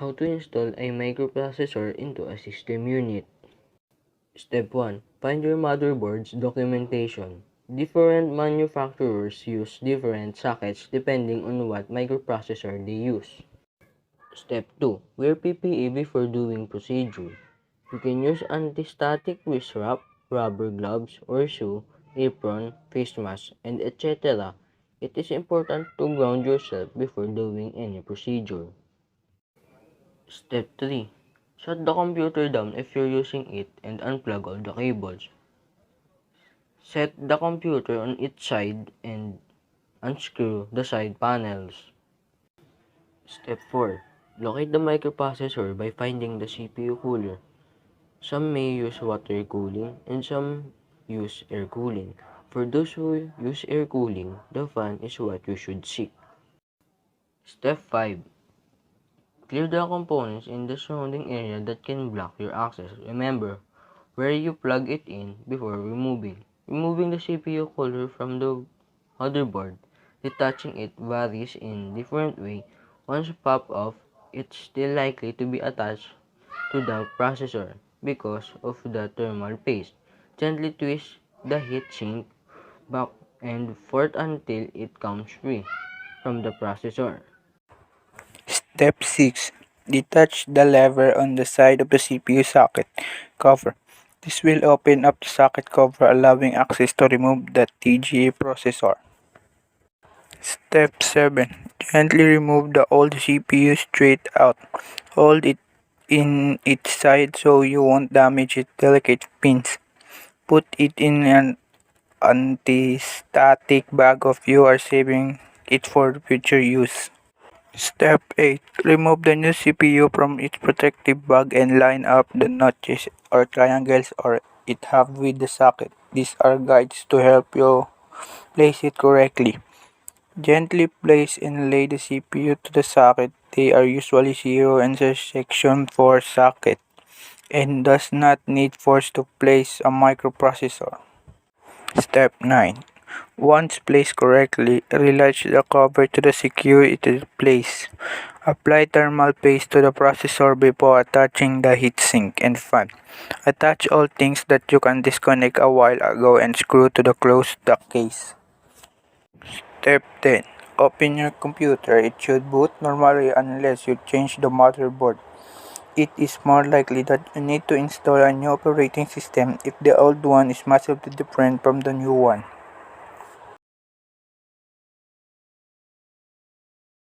How to install a microprocessor into a system unit. Step 1. Find your motherboard's documentation. Different manufacturers use different sockets depending on what microprocessor they use. Step 2. Wear PPE before doing procedure. You can use anti-static wrist wrap, rubber gloves or shoe, apron, face mask, and etc. It is important to ground yourself before doing any procedure. Step 3. Shut the computer down if you're using it and unplug all the cables. Set the computer on its side and unscrew the side panels. Step 4. Locate the microprocessor by finding the CPU cooler. Some may use water cooling and some use air cooling. For those who use air cooling, the fan is what you should seek. Step 5. Clear the components in the surrounding area that can block your access. Remember where you plug it in before removing. Removing the CPU cooler from the motherboard. Detaching it varies in different way. Once popped off, it's still likely to be attached to the processor because of the thermal paste. Gently twist the heatsink back and forth until it comes free from the processor. Step 6. Detach the lever on the side of the CPU socket cover. This will open up the socket cover, allowing access to remove the TGA processor. Step 7. Gently remove the old CPU straight out. Hold it in its side so you won't damage its delicate pins. Put it in an anti-static bag if you are saving it for future use. Step 8. Remove the new CPU from its protective bag and line up the notches or triangles or it have with the socket. These are guides to help you place it correctly. Gently place and lay the CPU to the socket. They are usually zero intersection for socket and does not need force to place a microprocessor. Step 9. Once placed correctly, relatch the cover to the secure it in place. Apply thermal paste to the processor before attaching the heatsink and fan. Attach all things that you can disconnect a while ago and screw to the close the case. Step 10. Open your computer. It should boot normally unless you change the motherboard. It is more likely that you need to install a new operating system if the old one is massively different from the new one.